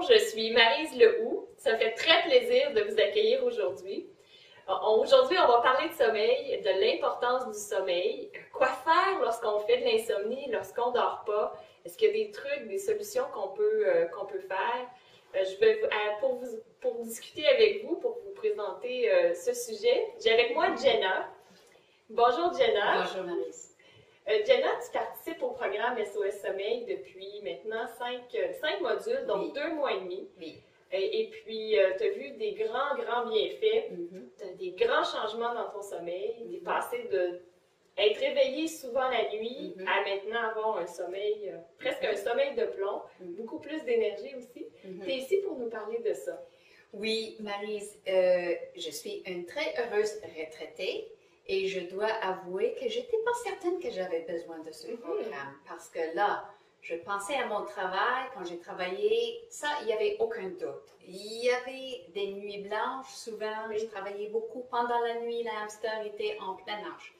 Bonjour, je suis Maryse Lehoux. Ça me fait très plaisir de vous accueillir aujourd'hui. Aujourd'hui, on va parler de sommeil, de l'importance du sommeil, quoi faire lorsqu'on fait de l'insomnie, lorsqu'on ne dort pas. Est-ce qu'il y a des trucs, des solutions qu'on peut faire? Je vais, pour discuter avec vous, pour vous présenter ce sujet, j'ai avec moi Jenna. Bonjour Jenna. Bonjour Maryse. Jenna, tu participes au programme SOS Sommeil depuis maintenant 5 modules, donc Oui. 2 mois et demi. Oui. Et puis, tu as vu des grands bienfaits, tu as des grands changements dans ton sommeil, tu es passé de être réveillé souvent la nuit à maintenant avoir un sommeil, presque un sommeil de plomb, beaucoup plus d'énergie aussi. Tu es ici pour nous parler de ça. Oui, Maryse, je suis une très heureuse retraitée et je dois avouer que je n'étais pas certaine que j'avais besoin de ce programme parce que là, je pensais à mon travail, quand j'ai travaillé, ça, il n'y avait aucun doute. Il y avait des nuits blanches, souvent, je travaillais beaucoup pendant la nuit, la hamster était en pleine marche.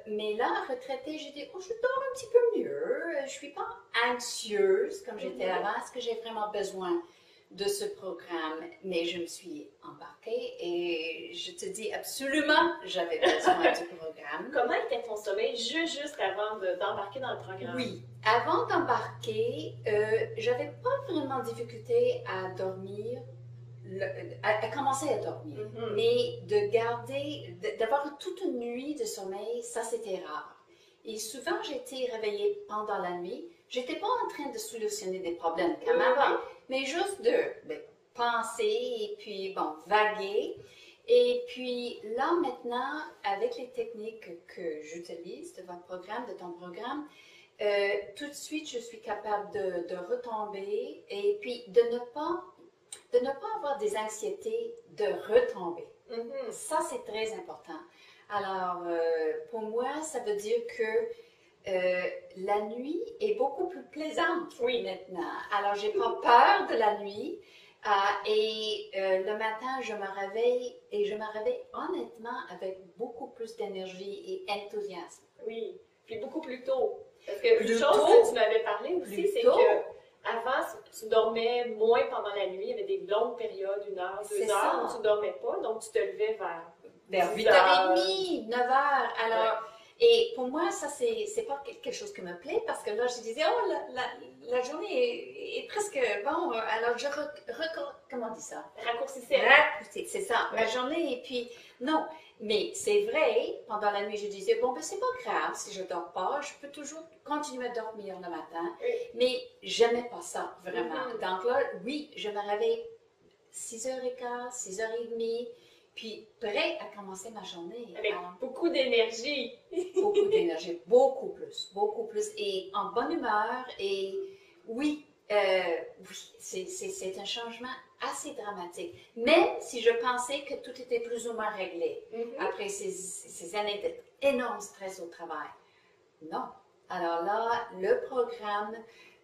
Mais là, retraitée, j'ai dit, oh, je dors un petit peu mieux, je ne suis pas anxieuse comme j'étais avant, est-ce que j'ai vraiment besoin de ce programme? Mais je me suis embarquée et je te dis absolument, j'avais besoin du programme. Comment était ton sommeil juste avant d'embarquer dans le programme? Oui, avant d'embarquer, j'avais pas vraiment de difficulté à dormir, à commencer à dormir, mais de garder, d'avoir toute une nuit de sommeil, ça c'était rare. Et souvent j'étais réveillée pendant la nuit, j'étais pas en train de solutionner des problèmes comme avant, mais juste de penser et puis bon, vaguer. Et puis là maintenant, avec les techniques que j'utilise de votre programme, de ton programme, tout de suite, je suis capable de retomber et puis de ne pas avoir des anxiétés de retomber. Ça, c'est très important. Alors, pour moi, ça veut dire que la nuit est beaucoup plus plaisante maintenant. Alors, j'ai pas peur de la nuit. Et le matin, je me réveille et je me réveille honnêtement avec beaucoup plus d'énergie et enthousiasme. Oui, puis beaucoup plus tôt. Parce que une chose que tu m'avais parlé aussi, c'est que avant, tu dormais moins pendant la nuit. Il y avait des longues périodes, 1 heure, 2 heures, où tu ne dormais pas. Donc, tu te levais vers 8h30, 9h. Alors, et pour moi, ça, c'est pas quelque chose qui me plaît parce que là, je disais, oh, la journée est presque bon. Alors, comment on dit ça? Raccourcissais. C'est ça, la journée. Et puis, non. Mais c'est vrai, pendant la nuit, je disais, bon, ben, c'est pas grave si je dors pas. Je peux toujours continuer à dormir le matin. Mais j'aimais pas ça, vraiment. Donc là, oui, je me réveille 6h15, 6h30. Puis, prêt à commencer ma journée. Avec beaucoup d'énergie. Beaucoup d'énergie, beaucoup plus. Et en bonne humeur. Et oui, c'est un changement assez dramatique. Même si je pensais que tout était plus ou moins réglé après ces années d'énorme stress au travail. Non. Alors là, le programme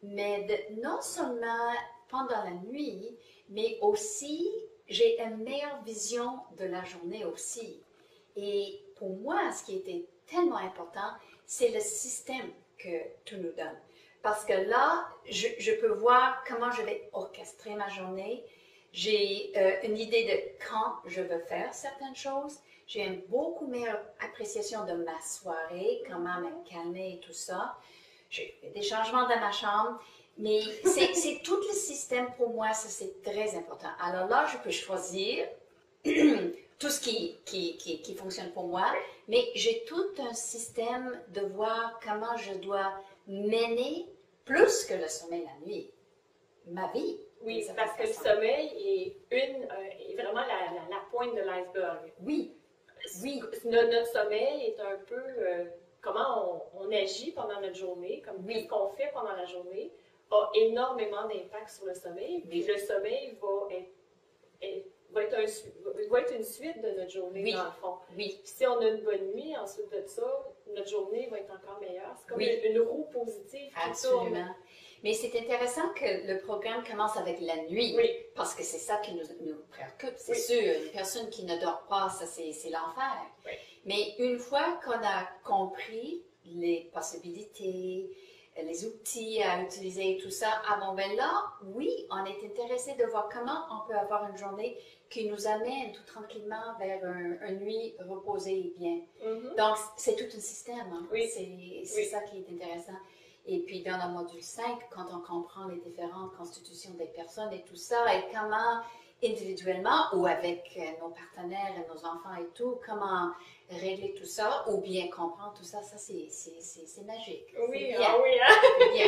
m'aide non seulement pendant la nuit, mais aussi j'ai une meilleure vision de la journée aussi. Et pour moi, ce qui était tellement important, c'est le système que tu nous donnes. Parce que là, je peux voir comment je vais orchestrer ma journée. J'ai une idée de quand je veux faire certaines choses. J'ai une beaucoup meilleure appréciation de ma soirée, comment me calmer et tout ça. J'ai fait des changements dans ma chambre. Mais c'est tout le système pour moi, ça c'est très important. Alors là, je peux choisir tout ce qui fonctionne pour moi, mais j'ai tout un système de voir comment je dois mener plus que le sommeil la nuit, ma vie. Oui, parce que le sommeil est vraiment la pointe de l'iceberg. Oui. Notre sommeil est un peu comment on agit pendant notre journée, comme qu'est-ce qu'on fait pendant la journée, a énormément d'impact sur le sommeil. Puis le sommeil va être une suite de notre journée, dans le fond. Oui. Puis si on a une bonne nuit, ensuite de ça, notre journée va être encore meilleure. C'est comme une roue positive qui tourne. Mais c'est intéressant que le programme commence avec la nuit, parce que c'est ça qui nous préoccupe, c'est sûr. Une personne qui ne dort pas, ça c'est l'enfer. Mais une fois qu'on a compris les possibilités, les outils à utiliser et tout ça. Ah bon, ben là, oui, on est intéressé de voir comment on peut avoir une journée qui nous amène tout tranquillement vers une nuit reposée et bien. Donc, c'est tout un système. Hein? Oui. C'est ça qui est intéressant. Et puis, dans le module 5, quand on comprend les différentes constitutions des personnes et tout ça, et comment individuellement ou avec nos partenaires et nos enfants et tout, comment régler tout ça ou bien comprendre tout ça, ça c'est magique. Oui, bien. ah oui, hein? C'est bien.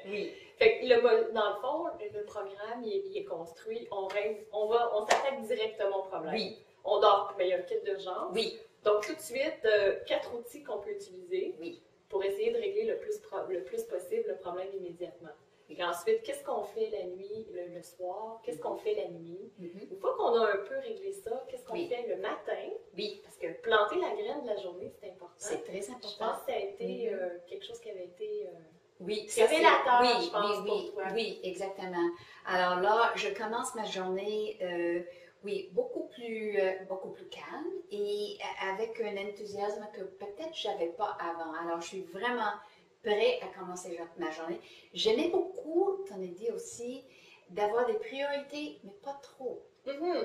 Oui. Fait que dans le fond, le programme, il est construit, on s'attaque directement au problème. Oui. On dort, mais il y a un kit d'urgence. Oui. Donc, tout de suite, 4 outils qu'on peut utiliser pour essayer de régler le plus possible le problème immédiatement. Et ensuite, qu'est-ce qu'on fait la nuit, le soir? Qu'est-ce qu'on fait la nuit? Une fois qu'on a un peu réglé ça, qu'est-ce qu'on fait le matin? Oui. Parce que planter la graine de la journée, c'est important. C'est très important. Je pense que ça a été quelque chose qui avait été révélateur, je pense, pour toi. Oui, exactement. Alors là, je commence ma journée, beaucoup plus calme et avec un enthousiasme que peut-être je n'avais pas avant. Alors, je suis vraiment prêt à commencer ma journée. J'aimais beaucoup, t'en as dit aussi, d'avoir des priorités, mais pas trop.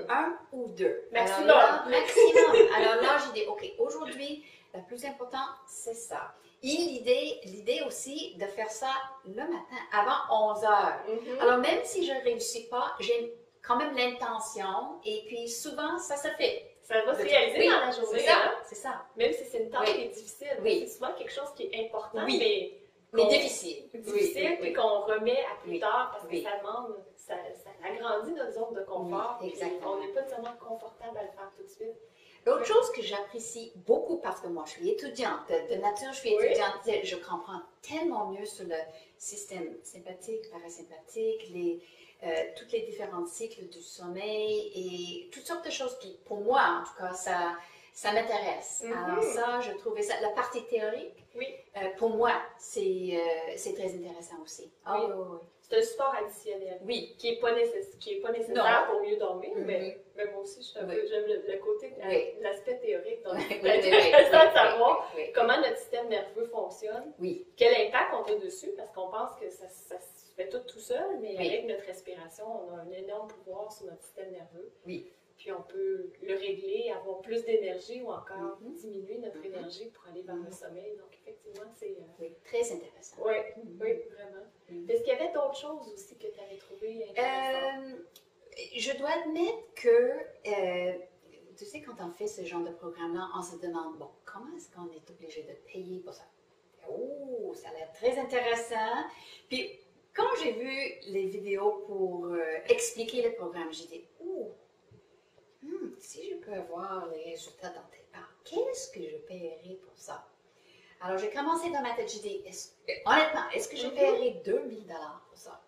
Un ou deux. Maximum. Alors là, j'ai dit, OK, aujourd'hui, le plus important, c'est ça. Et l'idée aussi de faire ça le matin, avant 11 heures. Alors, même si je ne réussis pas, j'ai quand même l'intention et puis souvent, ça se fait. Ça va se réaliser dans la journée. C'est ça. Même si c'est une tâche qui est difficile. C'est souvent quelque chose qui est important, mais difficile. Difficile, puis qu'on remet à plus tard parce que ça demande, ça agrandit notre zone de confort. Exactement. On n'est pas tellement confortable à le faire tout de suite. L'autre chose que j'apprécie beaucoup, parce que moi je suis étudiante, de nature je suis étudiante, je comprends tellement mieux sur le système sympathique, parasympathique, tous les différents cycles du sommeil et toutes sortes de choses qui, pour moi en tout cas, ça m'intéresse. Alors ça, je trouvais ça, la partie théorique, pour moi, c'est très intéressant aussi. C'est un support additionnel qui n'est pas nécessaire pour mieux dormir, mais moi aussi, j'aime le côté, l'aspect théorique. Donc, c'est intéressant de savoir comment notre système nerveux fonctionne, quel impact on a dessus, parce qu'on pense que ça se fait tout seul, mais avec notre respiration, on a un énorme pouvoir sur notre système nerveux. Puis on peut le régler, avoir plus d'énergie ou encore diminuer notre énergie pour aller vers le sommeil. Donc, effectivement, c'est... très intéressant. Oui, vraiment. Est-ce qu'il y avait d'autres choses aussi que tu avais trouvées intéressantes? Je dois admettre que, tu sais, quand on fait ce genre de programme-là, on se demande, bon, comment est-ce qu'on est obligé de payer pour ça? Oh, ça a l'air très intéressant. Puis, quand j'ai vu les vidéos pour expliquer le programme, j'ai dit, si je peux avoir les résultats dans tes parts, qu'est-ce que je paierai pour ça? Alors, j'ai commencé dans ma tête, j'ai dit, honnêtement, est-ce que je paierai 2000 $ pour ça?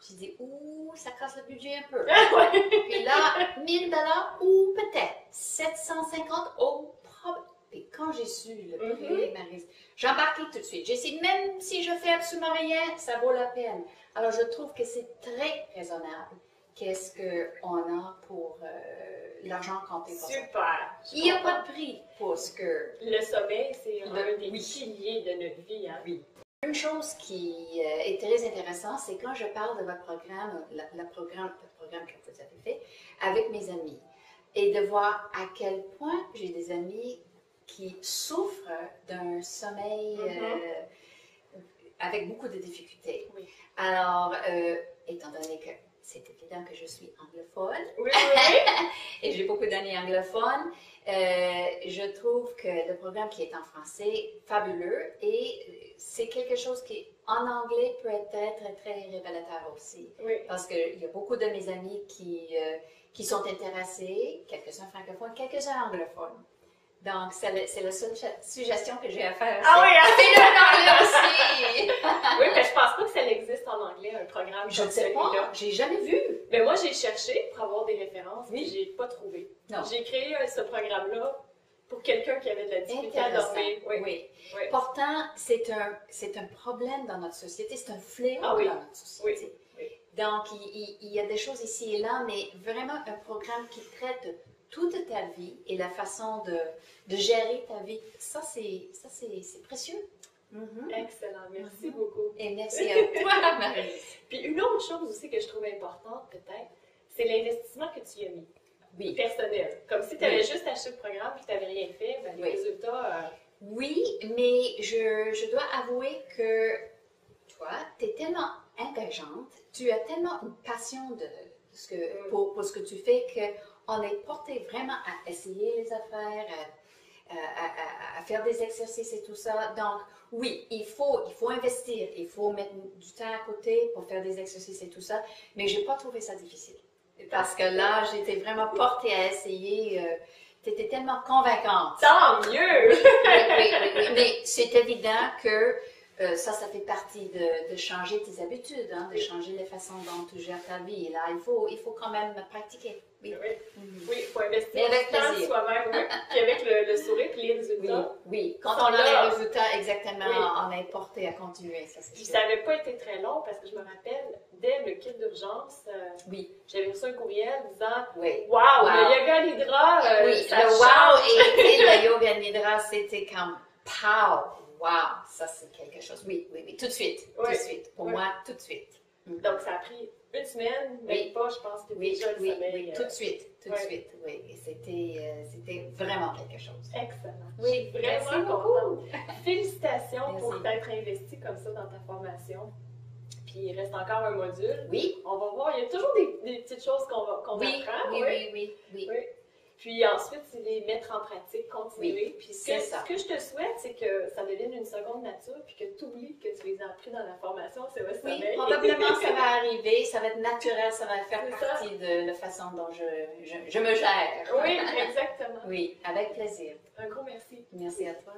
J'ai dit, ça casse le budget un peu. Puis là, 1000 $ ou peut-être 750 au problème. Puis quand j'ai su le prix, j'ai embarqué tout de suite. J'ai dit, même si je fais absolument rien, ça vaut la peine. Alors, je trouve que c'est très raisonnable. Qu'est-ce qu'on a pour l'argent compté pour ça. Super! Il n'y a pas de prix pour ce que... Le sommeil, c'est un des piliers de notre vie. Hein? Une chose qui est très intéressante, c'est quand je parle de votre programme, le programme que vous avez fait, avec mes amis, et de voir à quel point j'ai des amis qui souffrent d'un sommeil avec beaucoup de difficultés. Alors, étant donné que c'est évident que je suis anglophone. Et j'ai beaucoup d'amis anglophones. Je trouve que le programme qui est en français, fabuleux. Et c'est quelque chose qui, en anglais, peut être très, très révélateur aussi. Parce qu'il y a beaucoup de mes amis qui sont intéressés, quelques-uns francophones, quelques-uns anglophones. Donc, c'est la seule suggestion que j'ai à faire. C'est le anglais aussi! Mais je pense pas que ça existe en anglais, un programme je ne sais pas, j'ai jamais vu. Mais moi, j'ai cherché pour avoir des références, mais j'ai pas trouvé. Non. J'ai créé ce programme-là pour quelqu'un qui avait de la difficulté à dormir. Pourtant, c'est un problème dans notre société, c'est un fléau dans notre société. Donc, il y a des choses ici et là, mais vraiment un programme qui traite toute ta vie et la façon de gérer ta vie, ça c'est précieux. Excellent, merci beaucoup. Et merci à toi, Marie. Puis une autre chose aussi que je trouve importante peut-être, c'est l'investissement que tu y as mis. Oui. Personnel. Comme si tu avais juste acheté le programme et que tu n'avais rien fait, ben, les résultats... Oui, mais je dois avouer que toi, tu es tellement engageante, tu as tellement une passion pour ce que tu fais qu'on est porté vraiment à essayer les affaires, à faire des exercices et tout ça. Donc, oui, il faut investir, il faut mettre du temps à côté pour faire des exercices et tout ça, mais je n'ai pas trouvé ça difficile. Parce que là, j'étais vraiment portée à essayer. Tu étais tellement convaincante. Tant mieux! Oui. Mais c'est évident que ça fait partie de changer tes habitudes, hein, de changer la façon dont tu gères ta vie. Là, il faut quand même pratiquer. Oui, il faut investir du temps soi-même. Oui. Puis avec le sourire et les résultats. Oui. Quand on a les résultats, exactement, on est porté à continuer. Puis ça n'avait pas été très long parce que je me rappelle, dès le kit d'urgence, j'avais reçu un courriel disant Wow, le yoga nidra, ça le wow et le yoga nidra, c'était comme pow! Wow, ça c'est quelque chose. Oui, tout de suite. Pour moi, tout de suite. Donc ça a pris une semaine, même pas, je pense que déjà le sommeil. Tout de suite. Et c'était vraiment quelque chose. Excellent. Oui, vraiment contente. Félicitations pour t'être investi comme ça dans ta formation. Puis il reste encore un module. Oui. On va voir, il y a toujours des petites choses qu'on apprend. Oui. Puis ensuite, c'est les mettre en pratique, continuer. Oui, puis ce que je te souhaite, c'est que ça devienne une seconde nature, puis que tu oublies que tu les as appris dans la formation, c'est le sommeil. Oui, probablement ça va arriver, ça va être naturel, ça va faire partie de la façon dont je me gère. Oui, exactement. Oui, avec plaisir. Un gros merci. Merci à toi.